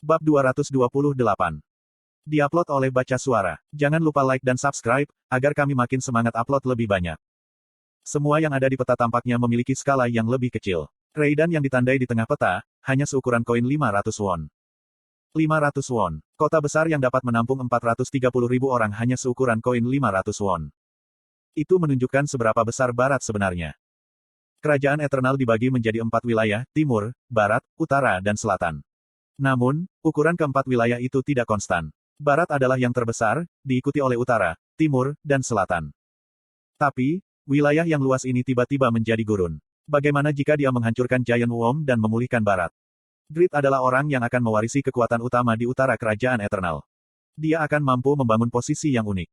Bab 228. Diupload oleh Baca Suara. Jangan lupa like dan subscribe, agar kami makin semangat upload lebih banyak. Semua yang ada di peta tampaknya memiliki skala yang lebih kecil. Reidan yang ditandai di tengah peta, hanya seukuran koin 500 won. 500 won. Kota besar yang dapat menampung 430.000 orang hanya seukuran koin 500 won. Itu menunjukkan seberapa besar Barat sebenarnya. Kerajaan Eternal dibagi menjadi 4 wilayah, Timur, Barat, Utara dan Selatan. Namun, ukuran keempat wilayah itu tidak konstan. Barat adalah yang terbesar, diikuti oleh Utara, Timur, dan Selatan. Tapi, wilayah yang luas ini tiba-tiba menjadi gurun. Bagaimana jika dia menghancurkan Giant Worm dan memulihkan Barat? Grid adalah orang yang akan mewarisi kekuatan utama di utara Kerajaan Eternal. Dia akan mampu membangun posisi yang unik.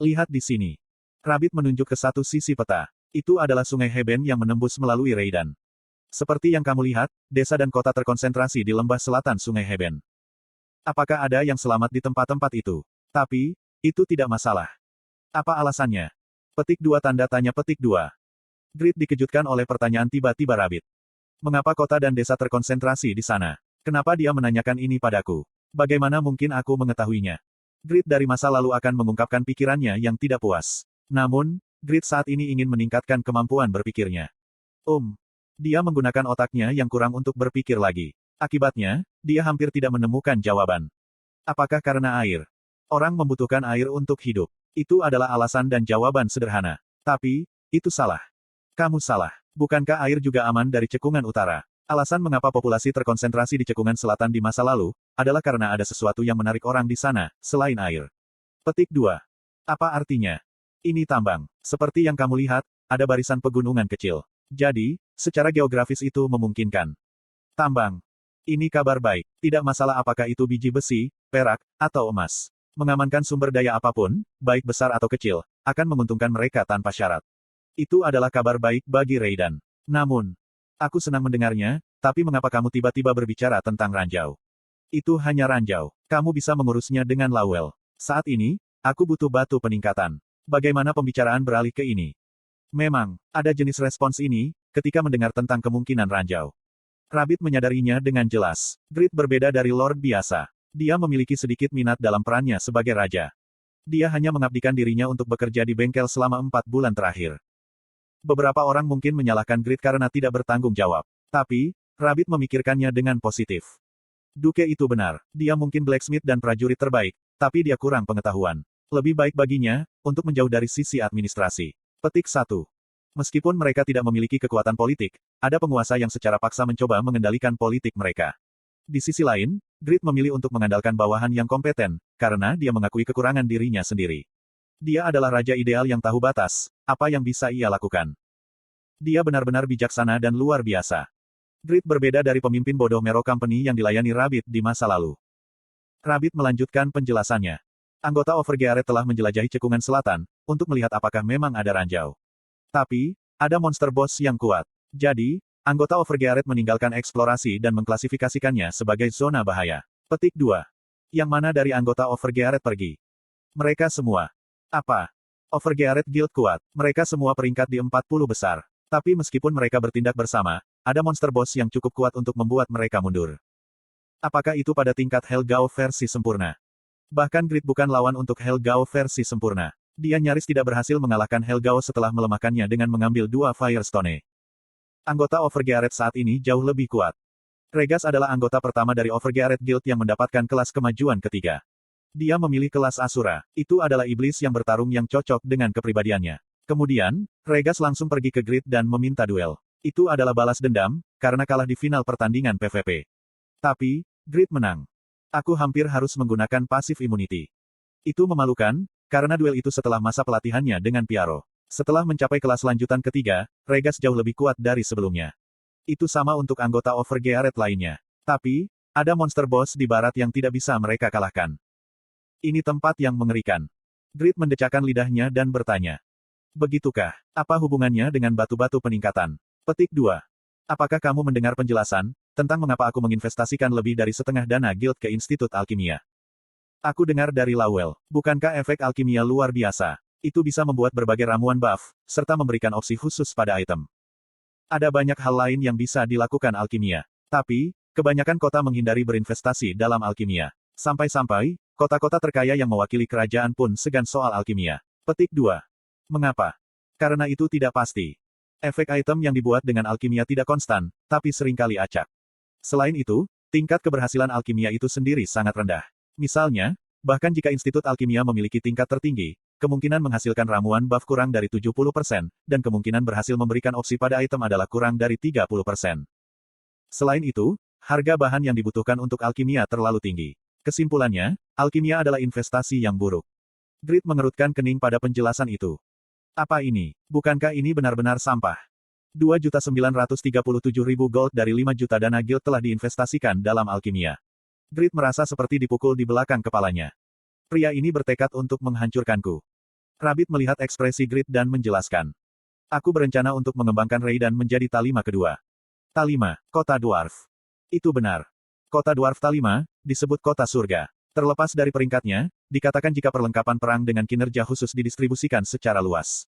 Lihat di sini. Rabbit menunjuk ke satu sisi peta. Itu adalah Sungai Heben yang menembus melalui Reidan. Seperti yang kamu lihat, desa dan kota terkonsentrasi di lembah selatan Sungai Heben. Apakah ada yang selamat di tempat-tempat itu? Tapi, itu tidak masalah. Apa alasannya? Petik 2 tanda tanya petik 2. Grid dikejutkan oleh pertanyaan tiba-tiba Rabbit. Mengapa kota dan desa terkonsentrasi di sana? Kenapa dia menanyakan ini padaku? Bagaimana mungkin aku mengetahuinya? Grid dari masa lalu akan mengungkapkan pikirannya yang tidak puas. Namun, Grid saat ini ingin meningkatkan kemampuan berpikirnya. Dia menggunakan otaknya yang kurang untuk berpikir lagi. Akibatnya, dia hampir tidak menemukan jawaban. Apakah karena air? Orang membutuhkan air untuk hidup. Itu adalah alasan dan jawaban sederhana. Tapi, itu salah. Kamu salah. Bukankah air juga aman dari cekungan utara? Alasan mengapa populasi terkonsentrasi di cekungan selatan di masa lalu, adalah karena ada sesuatu yang menarik orang di sana, selain air. Petik 2. Apa artinya? Ini tambang. Seperti yang kamu lihat, ada barisan pegunungan kecil. Jadi, secara geografis itu memungkinkan. Tambang. Ini kabar baik. Tidak masalah apakah itu biji besi, perak, atau emas. Mengamankan sumber daya apapun, baik besar atau kecil, akan menguntungkan mereka tanpa syarat. Itu adalah kabar baik bagi Reidan. Namun, aku senang mendengarnya, tapi mengapa kamu tiba-tiba berbicara tentang ranjau? Itu hanya ranjau. Kamu bisa mengurusnya dengan Lawel. Saat ini, aku butuh batu peningkatan. Bagaimana pembicaraan beralih ke ini? Memang, ada jenis respons ini, ketika mendengar tentang kemungkinan ranjau. Rabbit menyadarinya dengan jelas. Grid berbeda dari Lord biasa. Dia memiliki sedikit minat dalam perannya sebagai raja. Dia hanya mengabdikan dirinya untuk bekerja di bengkel selama 4 bulan terakhir. Beberapa orang mungkin menyalahkan Grid karena tidak bertanggung jawab. Tapi, Rabbit memikirkannya dengan positif. Duke itu benar. Dia mungkin blacksmith dan prajurit terbaik, tapi dia kurang pengetahuan. Lebih baik baginya, untuk menjauh dari sisi administrasi. Petik 1. Meskipun mereka tidak memiliki kekuatan politik, ada penguasa yang secara paksa mencoba mengendalikan politik mereka. Di sisi lain, Grid memilih untuk mengandalkan bawahan yang kompeten, karena dia mengakui kekurangan dirinya sendiri. Dia adalah raja ideal yang tahu batas, apa yang bisa ia lakukan. Dia benar-benar bijaksana dan luar biasa. Grid berbeda dari pemimpin bodoh Mero Company yang dilayani Rabbit di masa lalu. Rabbit melanjutkan penjelasannya. Anggota Overgearet telah menjelajahi cekungan selatan, untuk melihat apakah memang ada ranjau. Tapi, ada monster boss yang kuat. Jadi, anggota Overgearet meninggalkan eksplorasi dan mengklasifikasikannya sebagai zona bahaya. Petik 2. Yang mana dari anggota Overgearet pergi? Mereka semua. Apa? Overgearet Guild kuat. Mereka semua peringkat di 40 besar. Tapi meskipun mereka bertindak bersama, ada monster boss yang cukup kuat untuk membuat mereka mundur. Apakah itu pada tingkat Helgao versi sempurna? Bahkan Grid bukan lawan untuk Helgao versi sempurna. Dia nyaris tidak berhasil mengalahkan Helgao setelah melemahkannya dengan mengambil 2 Firestone. Anggota Overgearet saat ini jauh lebih kuat. Regas adalah anggota pertama dari Overgearet Guild yang mendapatkan kelas kemajuan ketiga. Dia memilih kelas Asura. Itu adalah iblis yang bertarung yang cocok dengan kepribadiannya. Kemudian, Regas langsung pergi ke Grid dan meminta duel. Itu adalah balas dendam, karena kalah di final pertandingan PvP. Tapi, Grid menang. Aku hampir harus menggunakan pasif immunity. Itu memalukan, karena duel itu setelah masa pelatihannya dengan Piaro. Setelah mencapai kelas lanjutan ketiga, Regas jauh lebih kuat dari sebelumnya. Itu sama untuk anggota Overgearet lainnya. Tapi, ada monster boss di barat yang tidak bisa mereka kalahkan. Ini tempat yang mengerikan. Grid mendecakkan lidahnya dan bertanya. Begitukah? Apa hubungannya dengan batu-batu peningkatan? Petik 2. Apakah kamu mendengar penjelasan tentang mengapa aku menginvestasikan lebih dari setengah dana guild ke Institut Alkimia? Aku dengar dari Lawel. Bukankah efek alkimia luar biasa? Itu bisa membuat berbagai ramuan buff, serta memberikan opsi khusus pada item. Ada banyak hal lain yang bisa dilakukan alkimia. Tapi, Kebanyakan kota menghindari berinvestasi dalam alkimia. Sampai-sampai, kota-kota terkaya yang mewakili kerajaan pun segan soal alkimia. Petik 2. Mengapa? Karena itu tidak pasti. Efek item yang dibuat dengan alkimia tidak konstan, tapi seringkali acak. Selain itu, tingkat keberhasilan alkimia itu sendiri sangat rendah. Misalnya, bahkan jika Institut Alkimia memiliki tingkat tertinggi, kemungkinan menghasilkan ramuan buff kurang dari 70%, dan kemungkinan berhasil memberikan opsi pada item adalah kurang dari 30%. Selain itu, harga bahan yang dibutuhkan untuk alkimia terlalu tinggi. Kesimpulannya, alkimia adalah investasi yang buruk. Grid mengerutkan kening pada penjelasan itu. Apa ini? Bukankah ini benar-benar sampah? 2.937.000 gold dari 5 juta dana guild telah diinvestasikan dalam alkimia. Grid merasa seperti dipukul di belakang kepalanya. Pria ini bertekad untuk menghancurkanku. Rabbit melihat ekspresi Grid dan menjelaskan. Aku berencana untuk mengembangkan Raiden menjadi Talima kedua. Talima, kota dwarf. Itu benar. Kota dwarf Talima, disebut kota surga. Terlepas dari peringkatnya, dikatakan jika perlengkapan perang dengan kinerja khusus didistribusikan secara luas.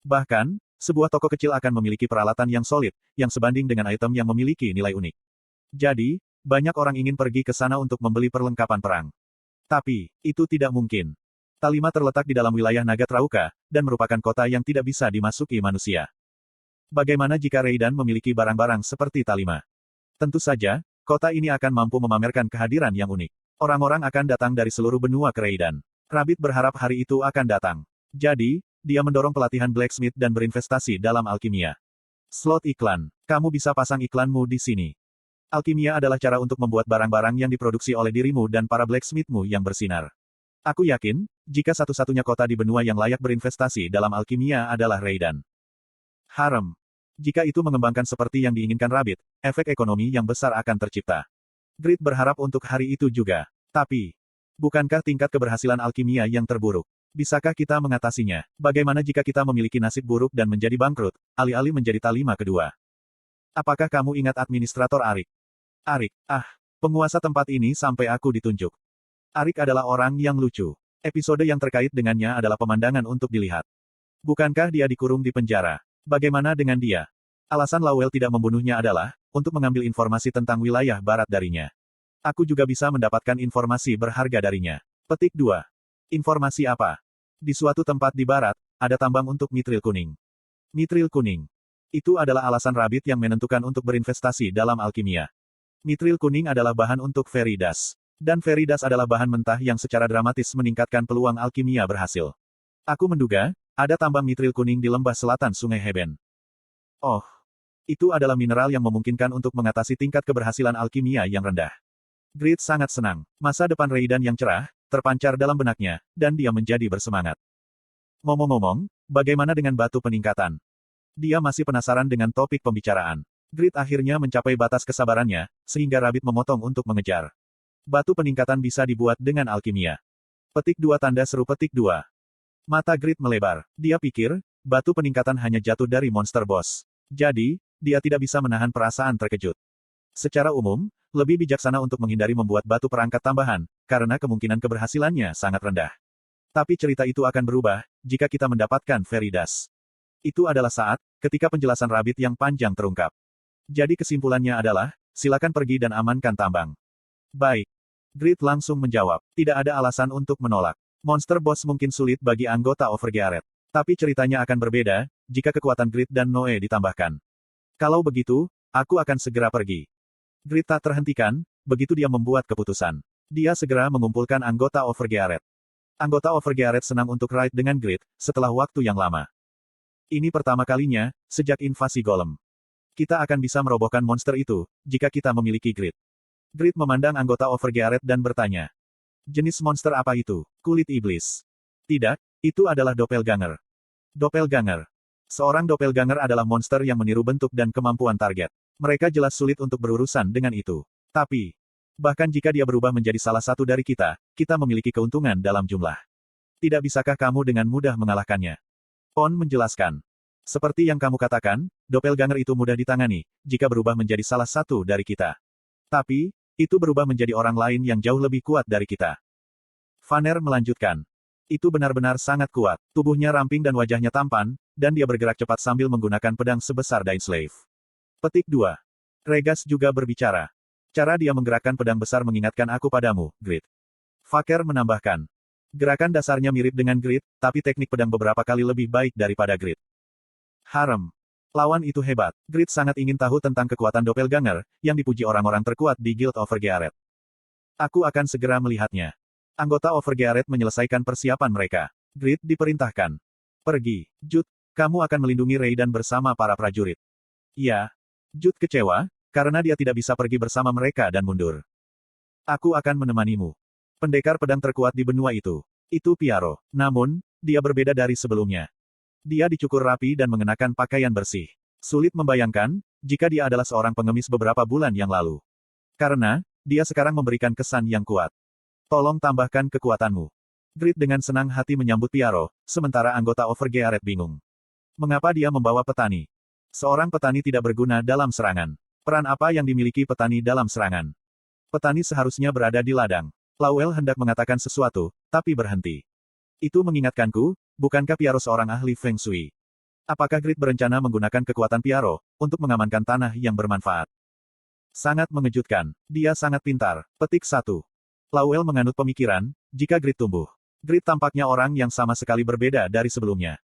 Bahkan, sebuah toko kecil akan memiliki peralatan yang solid, yang sebanding dengan item yang memiliki nilai unik. Jadi, banyak orang ingin pergi ke sana untuk membeli perlengkapan perang. Tapi, itu tidak mungkin. Talima terletak di dalam wilayah Naga Trauka, dan merupakan kota yang tidak bisa dimasuki manusia. Bagaimana jika Raiden memiliki barang-barang seperti Talima? Tentu saja, kota ini akan mampu memamerkan kehadiran yang unik. Orang-orang akan datang dari seluruh benua ke Raiden. Rabbit berharap hari itu akan datang. Jadi, dia mendorong pelatihan blacksmith dan berinvestasi dalam alkimia. Slot iklan. Kamu bisa pasang iklanmu di sini. Alkimia adalah cara untuk membuat barang-barang yang diproduksi oleh dirimu dan para blacksmithmu yang bersinar. Aku yakin, jika satu-satunya kota di benua yang layak berinvestasi dalam alkimia adalah Raiden. Harem. Jika itu mengembangkan seperti yang diinginkan Rabbit, efek ekonomi yang besar akan tercipta. Grid berharap untuk hari itu juga. Tapi, bukankah tingkat keberhasilan alkimia yang terburuk? Bisakah kita mengatasinya? Bagaimana jika kita memiliki nasib buruk dan menjadi bangkrut, alih-alih menjadi Talima kedua? Apakah kamu ingat administrator Arik? Arik, penguasa tempat ini sampai aku ditunjuk. Arik adalah orang yang lucu. Episode yang terkait dengannya adalah pemandangan untuk dilihat. Bukankah dia dikurung di penjara? Bagaimana dengan dia? Alasan Lowell tidak membunuhnya adalah, untuk mengambil informasi tentang wilayah barat darinya. Aku juga bisa mendapatkan informasi berharga darinya. Petik 2. Informasi apa? Di suatu tempat di barat, ada tambang untuk mitril kuning. Mitril kuning. Itu adalah alasan Rabbit yang menentukan untuk berinvestasi dalam alkimia. Mitril kuning adalah bahan untuk fairy dust. Dan fairy dust adalah bahan mentah yang secara dramatis meningkatkan peluang alkimia berhasil. Aku menduga, ada tambang mitril kuning di lembah selatan Sungai Heben. Oh, itu adalah mineral yang memungkinkan untuk mengatasi tingkat keberhasilan alkimia yang rendah. Grid sangat senang. Masa depan Raiden yang cerah, terpancar dalam benaknya, dan dia menjadi bersemangat. Ngomong-ngomong, bagaimana dengan batu peningkatan? Dia masih penasaran dengan topik pembicaraan. Grid akhirnya mencapai batas kesabarannya, sehingga Rabbit memotong untuk mengejar. Batu peningkatan bisa dibuat dengan alkimia. Petik 2 tanda seru petik 2. Mata Grid melebar. Dia pikir, batu peningkatan hanya jatuh dari monster boss. Jadi, dia tidak bisa menahan perasaan terkejut. Secara umum, lebih bijaksana untuk menghindari membuat batu perangkat tambahan, karena kemungkinan keberhasilannya sangat rendah. Tapi cerita itu akan berubah, jika kita mendapatkan fairy dust. Itu adalah saat, ketika penjelasan Rabbit yang panjang terungkap. Jadi kesimpulannya adalah, silakan pergi dan amankan tambang. Baik. Grid langsung menjawab. Tidak ada alasan untuk menolak. Monster boss mungkin sulit bagi anggota Overgeared. Tapi ceritanya akan berbeda, jika kekuatan Grid dan Noe ditambahkan. Kalau begitu, aku akan segera pergi. Grid tak terhentikan, begitu dia membuat keputusan. Dia segera mengumpulkan anggota Overgeared. Anggota Overgeared senang untuk ride dengan Grid, setelah waktu yang lama. Ini pertama kalinya, sejak invasi Golem. Kita akan bisa merobohkan monster itu, jika kita memiliki Grid. Grid memandang anggota Overgeared dan bertanya. Jenis monster apa itu? Kulit iblis. Tidak, itu adalah doppelganger. Doppelganger. Seorang doppelganger adalah monster yang meniru bentuk dan kemampuan target. Mereka jelas sulit untuk berurusan dengan itu. Tapi, bahkan jika dia berubah menjadi salah satu dari kita, kita memiliki keuntungan dalam jumlah. Tidak bisakah kamu dengan mudah mengalahkannya? Pon menjelaskan. Seperti yang kamu katakan, doppelganger itu mudah ditangani, jika berubah menjadi salah satu dari kita. Tapi, itu berubah menjadi orang lain yang jauh lebih kuat dari kita. Vanner melanjutkan. Itu benar-benar sangat kuat. Tubuhnya ramping dan wajahnya tampan, dan dia bergerak cepat sambil menggunakan pedang sebesar Dainslave. Petik 2. Regas juga berbicara. Cara dia menggerakkan pedang besar mengingatkan aku padamu, Grid. Faker menambahkan. Gerakan dasarnya mirip dengan Grid, tapi teknik pedang beberapa kali lebih baik daripada Grid. Harem. Lawan itu hebat. Grid sangat ingin tahu tentang kekuatan Doppelganger, yang dipuji orang-orang terkuat di Guild Overgearet. Aku akan segera melihatnya. Anggota Overgearet menyelesaikan persiapan mereka. Grid diperintahkan. Pergi. Jut, kamu akan melindungi Raiden bersama para prajurit. Ya. Jut kecewa, karena dia tidak bisa pergi bersama mereka dan mundur. Aku akan menemanimu. Pendekar pedang terkuat di benua itu. Itu Pyaro. Namun, dia berbeda dari sebelumnya. Dia dicukur rapi dan mengenakan pakaian bersih. Sulit membayangkan, jika dia adalah seorang pengemis beberapa bulan yang lalu. Karena, dia sekarang memberikan kesan yang kuat. Tolong tambahkan kekuatanmu. Grid dengan senang hati menyambut Pyaro, sementara anggota Overgearet bingung. Mengapa dia membawa petani? Seorang petani tidak berguna dalam serangan. Peran apa yang dimiliki petani dalam serangan? Petani seharusnya berada di ladang. Lowell hendak mengatakan sesuatu, tapi berhenti. Itu mengingatkanku, bukankah Pyaro seorang ahli Feng Shui? Apakah Grid berencana menggunakan kekuatan Pyaro, untuk mengamankan tanah yang bermanfaat? Sangat mengejutkan. Dia sangat pintar. Petik 1. Lowell menganut pemikiran, jika Grid tumbuh. Grid tampaknya orang yang sama sekali berbeda dari sebelumnya.